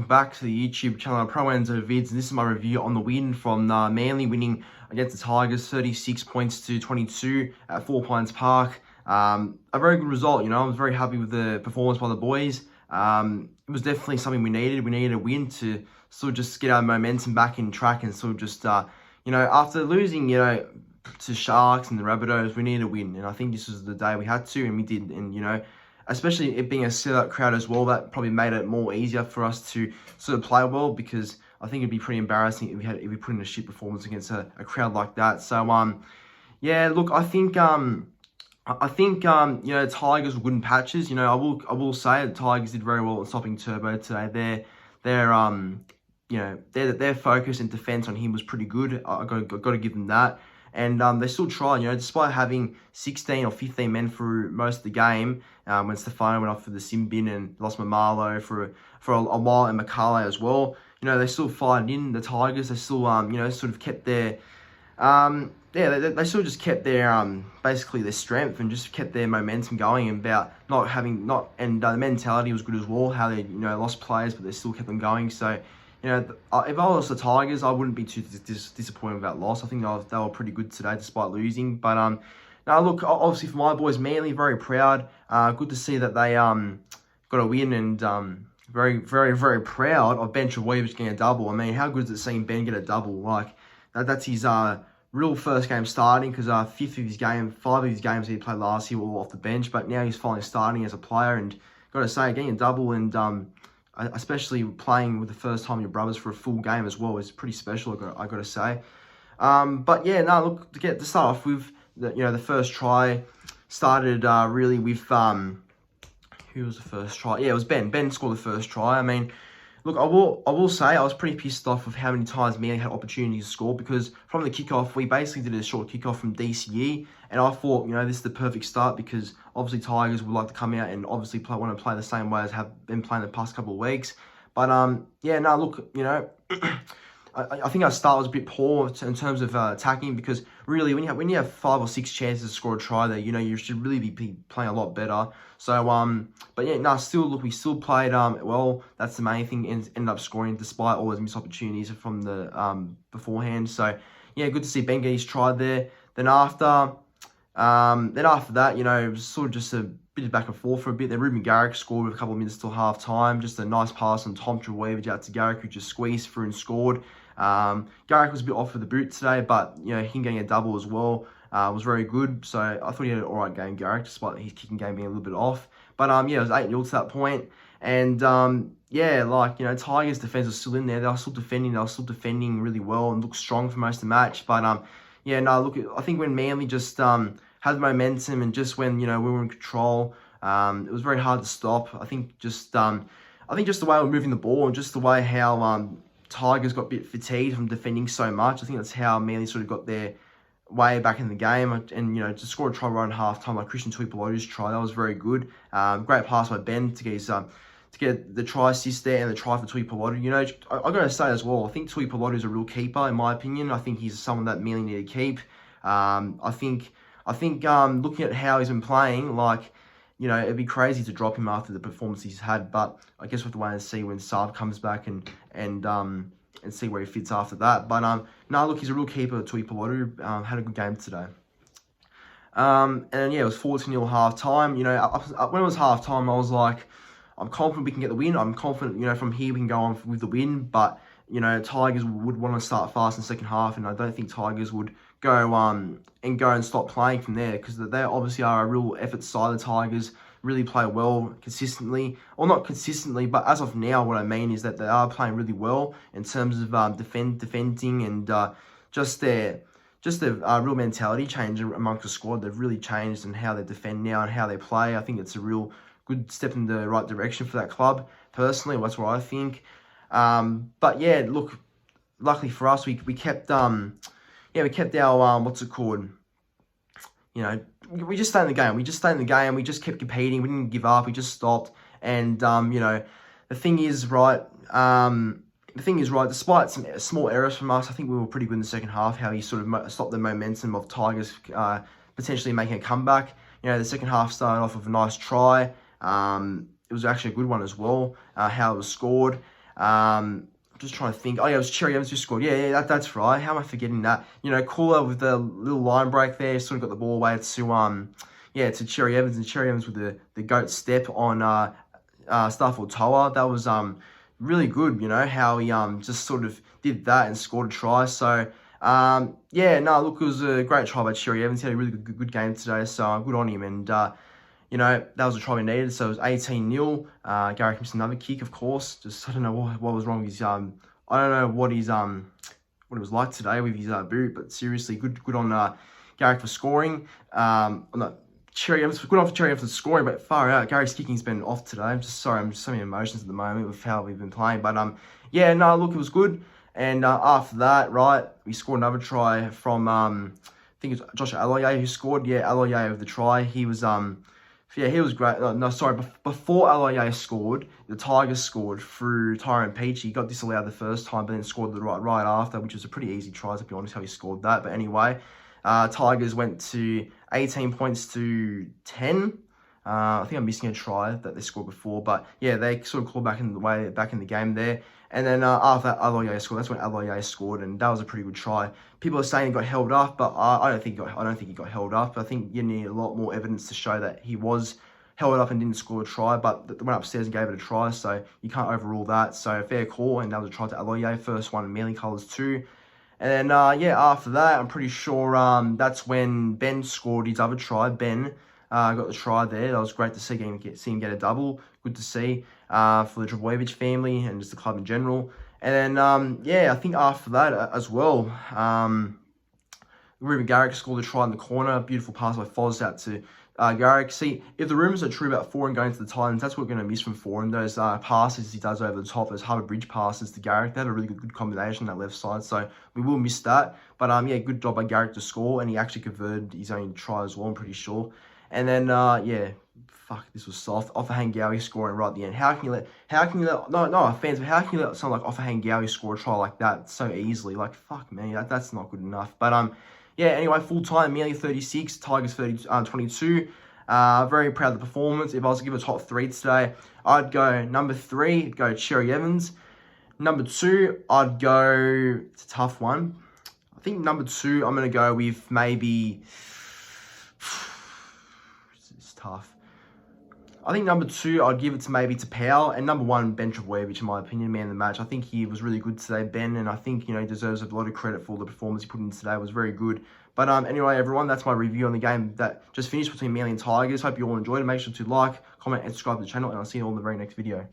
welcome back to the YouTube channel Pro Enzo Vids, and this is my review on the win from Manly winning against the Tigers 36 points to 22 at 4 Pines Park. A very good result, you know. I was very happy with the performance by the boys. It was definitely something we needed. We needed a win to sort of just get our momentum back in track and sort of just, you know, after losing, you know, to Sharks and the Rabbitohs, we needed a win. And I think this was the day we had to, and we did. And, you know, especially it being a sellout crowd as well, that probably made it more easier for us to sort of play well, because I think it'd be pretty embarrassing if we put in a shit performance against a crowd like that. So yeah, look, I think you know, Tigers were good in patches. You know, I will say the Tigers did very well at stopping Turbo today. You know, their focus and defense on him was pretty good. I got to give them that. And they still tried, you know, despite having 16 or 15 men through most of the game, when Stefano went off for the sim bin and lost Mamalo for a while, and Makale as well. You know, they still fired in the Tigers. They still, you know, sort of kept their, yeah, they still just kept their, basically their strength and just kept their momentum going, and about and the mentality was good as well, how they, you know, lost players, but they still kept them going. So, you know, if I was the Tigers, I wouldn't be too disappointed with that loss. I think they were pretty good today despite losing. But now look, obviously for my boys, Manly, very proud. Good to see that they got a win, and very, very, very proud of Ben Travojevic getting a double. I mean, how good is it seeing Ben get a double? Like that's his real first game starting, because 5 of his games he played last year were all off the bench, but now he's finally starting as a player. And got to say, getting a double, and especially playing with the first time your brothers for a full game as well, is pretty special, I got to say. But yeah, no, look, to start off with, the first try started really with, who was the first try? Yeah, it was Ben. Ben scored the first try. I mean, look, I will say I was pretty pissed off with how many times Manly had opportunities to score, because from the kickoff, we basically did a short kickoff from DCE, and I thought, you know, this is the perfect start, because obviously Tigers would like to come out and obviously want to play the same way as have been playing the past couple of weeks. But yeah, no, look, you know, I think our start was a bit poor in terms of attacking, because really when you have 5 or 6 chances to score a try there, you know, you should really be playing a lot better. So but yeah, no, still, look, we still played well. That's the main thing. Ended up scoring despite all those missed opportunities from the beforehand. So yeah, good to see Ben get his try there. Then after that, you know, it was sort of just a bit of back and forth for a bit. Then Ruben Garrick scored with a couple of minutes till half time. Just a nice pass on Tom Travojevic out to Garrick, who just squeezed through and scored. Garrick was a bit off with the boot today, but you know, him getting a double as well was very good. So I thought he had an alright game, Garrick, despite his kicking game being a little bit off. But yeah, it was 8-0 to that point. And yeah, like, you know, Tigers defense was still in there. They were still defending really well and looked strong for most of the match. But yeah, no, look, I think when Manly just had momentum, and just when, you know, we were in control, it was very hard to stop. I think just the way we're moving the ball, and just the way how Tigers got a bit fatigued from defending so much. I think that's how Manly sort of got their way back in the game. And, you know, to score a try right in half-time, like Christian Tuipulotu's try, that was very good. Great pass by Ben to get his to get the try assist there, and the try for Tuipulotu. You know, I got to say as well, I think Tuipulotu is a real keeper, in my opinion. I think he's someone that Manly need to keep. I think looking at how he's been playing, like, you know, it'd be crazy to drop him after the performance he's had. But I guess we'll have to wait and see when Saab comes back and see where he fits after that. But no, look, he's a real keeper. Tuipulotu had a good game today. And yeah, it was 14-0 half time. You know, when it was half time, I was like, I'm confident we can get the win. I'm confident, you know, from here we can go on with the win. But, you know, Tigers would want to start fast in the second half, and I don't think Tigers would go and stop playing from there, because they obviously are a real effort side. The Tigers really play well consistently, or not consistently, but as of now, what I mean is that they are playing really well in terms of defending, and just their real mentality change amongst the squad. They've really changed in how they defend now and how they play. I think it's a real good step in the right direction for that club. Personally, that's what I think. But yeah, look, luckily for us, we kept we kept our what's it called? You know, we just stayed in the game. We just kept competing. We didn't give up. We just stopped. And you know, the thing is, right, despite some small errors from us, I think we were pretty good in the second half. How he sort of stopped the momentum of Tigers potentially making a comeback. You know, the second half started off with a nice try. It was actually a good one as well. How it was scored. Just trying to think. Oh yeah, it was Cherry Evans who scored. Yeah, that's right. How am I forgetting that? You know, Cooler with the little line break there, sort of got the ball away to Cherry Evans, and Cherry Evans with the goat step on Starford Toa. That was really good. You know how he just sort of did that and scored a try. So yeah, no, look, it was a great try by Cherry Evans. He had a really good game today, so good on him. And you know, that was a try we needed, so it was 18-0. Garrick missed another kick, of course. Just, I don't know what was wrong with his, I don't know what his, what it was like today with his boot, but seriously, good on Garrick for scoring. No, Cherry Evans, good on for Cherry Evans for scoring, but far out. Garrick's kicking's been off today. I'm just sorry, I'm just so many emotions at the moment with how we've been playing. But yeah, no, look, it was good. And after that, right, we scored another try from, I think it was Josh Aloye who scored. Yeah, Aloye with the try. He was, yeah, he was great. No, sorry, before Aloye scored, the Tigers scored through Tyrone Peachey. He got disallowed the first time, but then scored the right after, which was a pretty easy try, to be honest, how he scored that. But anyway, Tigers went to 18 points to 10. I think I'm missing a try that they scored before, but yeah, they sort of clawed back in the game there. And then after that, Aloye scored. That's when Aloye scored, and that was a pretty good try. People are saying he got held up, but I don't think he got held up. I think you need a lot more evidence to show that he was held up and didn't score a try. But they went upstairs and gave it a try, so you can't overrule that. So fair call, and that was a try to Aloye, first one in Manly colours too. And then yeah, after that, I'm pretty sure that's when Ben scored his other try. Ben got the try there. That was great to see him get a double. Good to see for the Trbojevic family and just the club in general. And then, yeah, I think after that as well, Ruben Garrick scored a try in the corner. Beautiful pass by Foz out to Garrick. See, if the rumours are true about Foran going to the Titans, that's what we're going to miss from Foran. Those passes he does over the top, those Harbour Bridge passes to Garrick, they have a really good combination on that left side, so we will miss that. But yeah, good job by Garrick to score, and he actually converted his own try as well, I'm pretty sure. And then, yeah, fuck, this was soft. Offa Hangawi scoring right at the end. How can you let, no offense, but how can you let someone like Offa Hangawi score a try like that so easily? Like, fuck me, that's not good enough. But, yeah, anyway, full time, Manly 36, Tigers 22. Very proud of the performance. If I was to give a top 3 today, I'd go number 3, go Cherry Evans. Number 2, I'd go, it's a tough one. I think number 2, I'm going to go with maybe, it's tough. I think number 2, I'd give it to maybe to Powell, and number 1, Ben Trbojevic, in my opinion, man of the match. I think he was really good today, Ben, and I think, you know, he deserves a lot of credit for the performance he put in today. It was very good. But anyway, everyone, that's my review on the game that just finished between Manly and Tigers. Hope you all enjoyed it. Make sure to like, comment, and subscribe to the channel, and I'll see you all in the very next video.